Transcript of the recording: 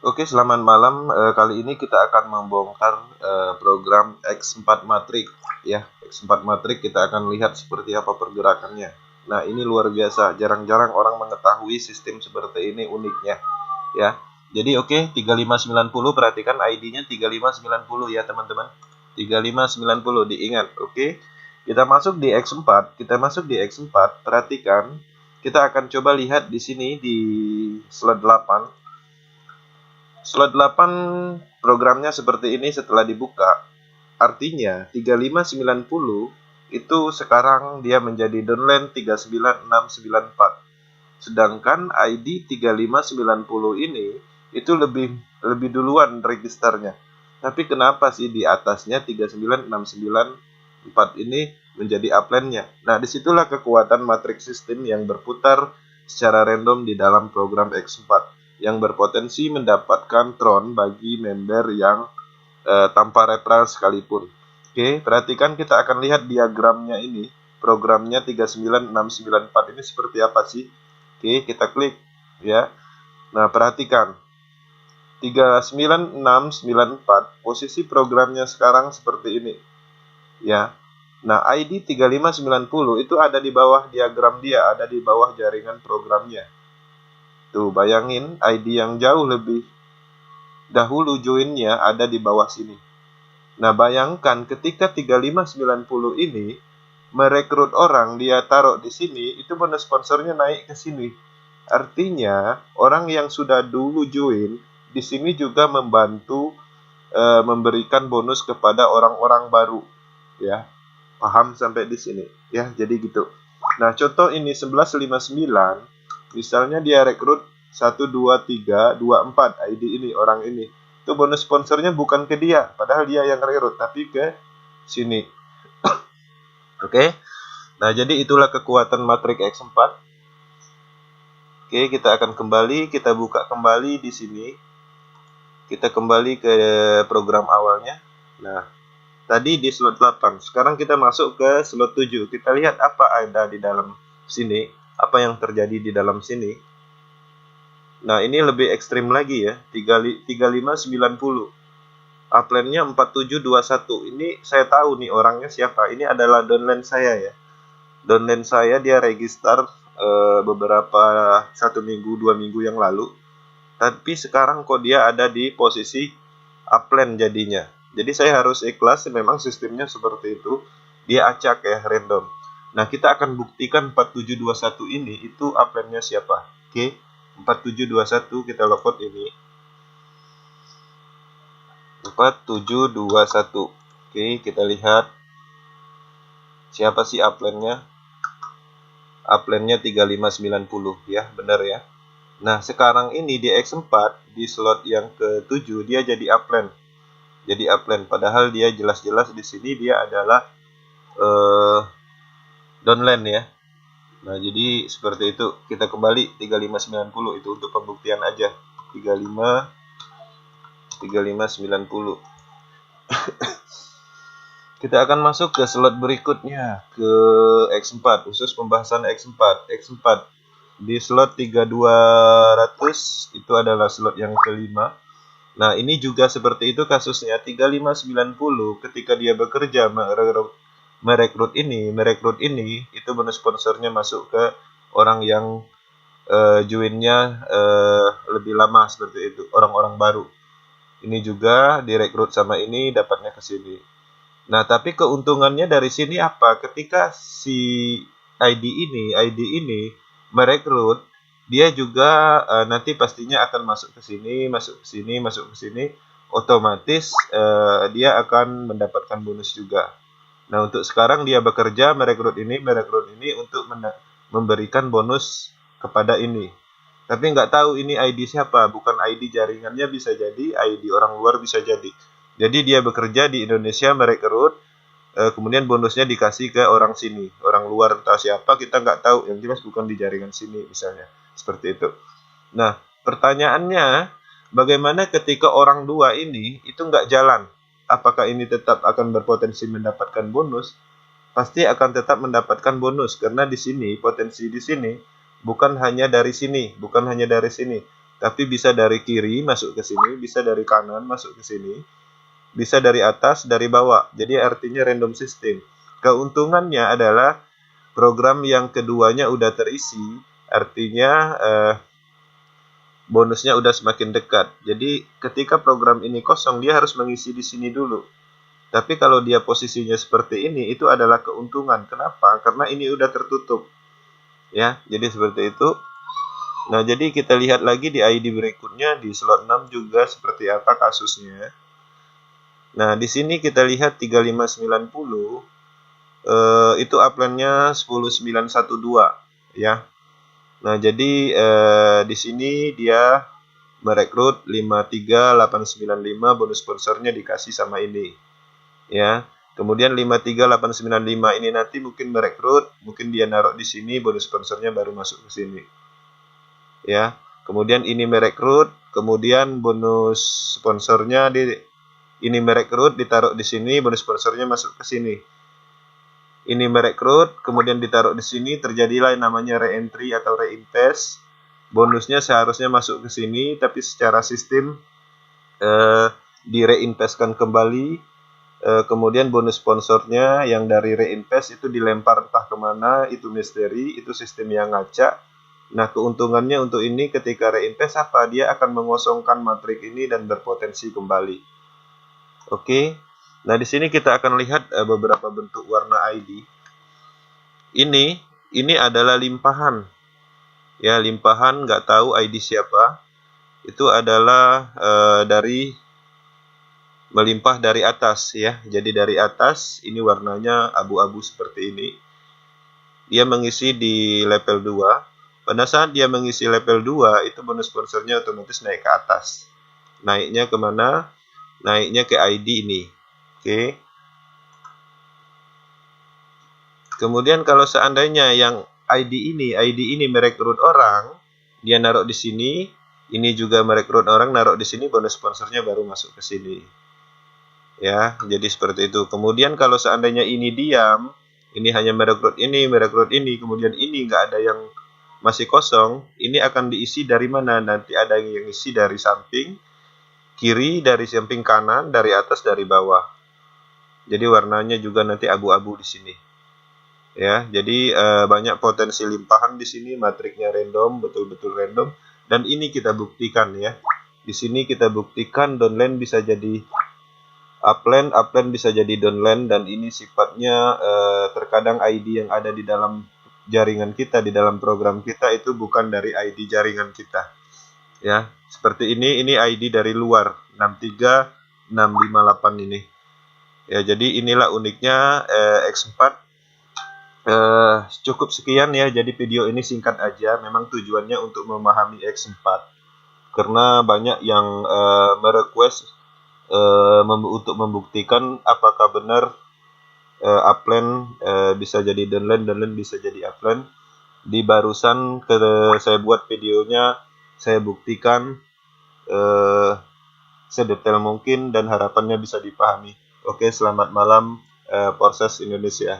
Oke, selamat malam. Kali ini kita akan membongkar program X4 Matrix ya. X4 Matrix kita akan lihat seperti apa pergerakannya. Nah, ini luar biasa. Jarang-jarang orang mengetahui sistem seperti ini uniknya ya. Jadi oke, 3590 perhatikan ID-nya 3590 ya, teman-teman. 3590 diingat. Oke. Kita masuk di X4, perhatikan. Kita akan coba lihat di sini di slot 8. Slot 8 programnya seperti ini setelah dibuka. Artinya 3590 itu sekarang dia menjadi downline 39694. Sedangkan ID 3590 ini itu lebih duluan registernya. Tapi kenapa sih di atasnya 39694 ini menjadi upline-nya? Nah, disitulah kekuatan matriks sistem yang berputar secara random di dalam program X4 yang berpotensi mendapatkan tron bagi member yang tanpa referral sekalipun. Oke, perhatikan kita akan lihat diagramnya ini. Programnya 39694 ini seperti apa sih? Oke, kita klik ya. Nah, perhatikan 39694 posisi programnya sekarang seperti ini ya. Nah, ID 3590 itu ada di bawah diagram dia, ada di bawah jaringan programnya. Tuh, bayangin ID yang jauh lebih dahulu joinnya ada di bawah sini. Nah, bayangkan ketika 3590 ini merekrut orang, dia taruh di sini, itu bonus sponsornya naik ke sini. Artinya, orang yang sudah dulu join di sini juga membantu memberikan bonus kepada orang-orang baru, ya. Paham sampai di sini, ya. Jadi gitu. Nah, contoh ini 1159, misalnya dia rekrut 1 2 3 2 4 ID ini, orang ini. Itu bonus sponsornya bukan ke dia, padahal dia yang rekrut, tapi ke sini. Oke. Nah, jadi itulah kekuatan matriks X4. Oke, kita akan kembali, kita buka kembali di sini. Kita kembali ke program awalnya. Nah, tadi di slot 8. Sekarang kita masuk ke slot 7. Kita lihat apa ada di dalam sini, apa yang terjadi di dalam sini. Nah, ini lebih ekstrim lagi ya, 3590. Upline-nya 4721. Ini saya tahu nih orangnya siapa. Ini adalah downline saya ya. Downline saya dia register beberapa 1 minggu 2 minggu yang lalu. Tapi sekarang kok dia ada di posisi upline jadinya. Jadi saya harus ikhlas, memang sistemnya seperti itu. Dia acak ya, random. Nah, kita akan buktikan 4721 ini itu upline-nya siapa. Oke, 4721 kita logout ini. 4721. Oke, kita lihat siapa sih upline-nya. Upline-nya 3590 ya, benar ya. Nah, sekarang ini di X4 di slot yang ke-7 dia jadi upline. Jadi upline, padahal dia jelas-jelas di sini dia adalah downline ya. Nah, jadi seperti itu. Kita kembali 3590 itu untuk pembuktian aja. 3590. Kita akan masuk ke slot berikutnya, ke X4, khusus pembahasan X4. X4 di slot 3200 itu adalah slot yang kelima. Nah, ini juga seperti itu kasusnya. 3590 ketika dia bekerja merekrut ini itu bonus sponsornya masuk ke orang yang joinnya lebih lama, seperti itu, orang-orang baru. Ini juga direkrut sama ini, dapatnya ke sini. Nah, tapi keuntungannya dari sini apa? Ketika si ID ini merekrut, dia juga nanti pastinya akan masuk ke sini, masuk ke sini, masuk ke sini, otomatis dia akan mendapatkan bonus juga. Nah, untuk sekarang dia bekerja merekrut ini untuk memberikan bonus kepada ini. Tapi nggak tahu ini ID siapa, bukan ID jaringannya, bisa jadi ID orang luar, bisa jadi. Jadi dia bekerja di Indonesia merekrut, kemudian bonusnya dikasih ke orang sini, orang luar entah siapa, kita nggak tahu, yang jelas bukan di jaringan sini misalnya, seperti itu. Nah, pertanyaannya, bagaimana ketika orang dua ini itu nggak jalan? Apakah ini tetap akan berpotensi mendapatkan bonus? Pasti akan tetap mendapatkan bonus, karena di sini potensi di sini bukan hanya dari sini, tapi bisa dari kiri masuk ke sini, bisa dari kanan masuk ke sini, bisa dari atas, dari bawah. Jadi artinya random system. Keuntungannya adalah program yang keduanya udah terisi, artinya bonusnya udah semakin dekat. Jadi ketika program ini kosong, dia harus mengisi di sini dulu. Tapi kalau dia posisinya seperti ini, itu adalah keuntungan. Kenapa? Karena ini udah tertutup. Ya, jadi seperti itu. Nah, jadi kita lihat lagi di ID berikutnya, di slot 6 juga seperti apa kasusnya. Nah, di sini kita lihat 3590, itu upline-nya 10912, ya. Nah, jadi di sini dia merekrut 53895, bonus sponsornya dikasih sama ini. Ya. Kemudian 53895 ini nanti mungkin merekrut, mungkin dia naruh di sini, bonus sponsornya baru masuk ke sini. Ya. Kemudian ini merekrut, kemudian bonus sponsornya ini merekrut ditaruh di sini, bonus sponsornya masuk ke sini. Ini merekrut, kemudian ditaruh di sini, terjadilah yang namanya re-entry atau reinvest. Bonusnya seharusnya masuk ke sini, tapi secara sistem direinvestkan kembali. Kemudian bonus sponsornya yang dari reinvest itu dilempar entah kemana, itu misteri, itu sistem yang ngacak. Nah, keuntungannya untuk ini ketika reinvest apa? Dia akan mengosongkan matrik ini dan berpotensi kembali. Oke. Nah, di sini kita akan lihat beberapa bentuk warna ID. Ini adalah limpahan. Ya, limpahan nggak tahu ID siapa. Itu adalah dari melimpah dari atas ya. Jadi dari atas ini warnanya abu-abu seperti ini. Dia mengisi di level 2. Pada saat dia mengisi level 2, itu bonus sponsornya otomatis naik ke atas. Naiknya kemana? Naiknya ke ID ini. Oke. Kemudian kalau seandainya yang ID ini merekrut orang, dia naruh di sini, ini juga merekrut orang, naruh di sini, bonus sponsornya baru masuk ke sini. Ya, jadi seperti itu. Kemudian kalau seandainya ini diam, ini hanya merekrut ini, kemudian ini nggak ada yang masih kosong, ini akan diisi dari mana? Nanti ada yang isi dari samping kiri, dari samping kanan, dari atas, dari bawah. Jadi warnanya juga nanti abu-abu di sini. Ya, jadi banyak potensi limpahan di sini, matriknya random, betul-betul random, dan ini kita buktikan ya. Di sini kita buktikan downline bisa jadi upline bisa jadi downline, dan ini sifatnya terkadang ID yang ada di dalam jaringan kita, di dalam program kita itu bukan dari ID jaringan kita. Ya, seperti ini ID dari luar 63658 ini. Ya, jadi inilah uniknya X4. Cukup sekian ya, jadi video ini singkat aja, memang tujuannya untuk memahami X4 karena banyak yang merequest untuk membuktikan apakah benar upline bisa jadi downline bisa jadi upline. Di barusan saya buat videonya, saya buktikan sedetail mungkin dan harapannya bisa dipahami. Oke, selamat malam Polses Indonesia.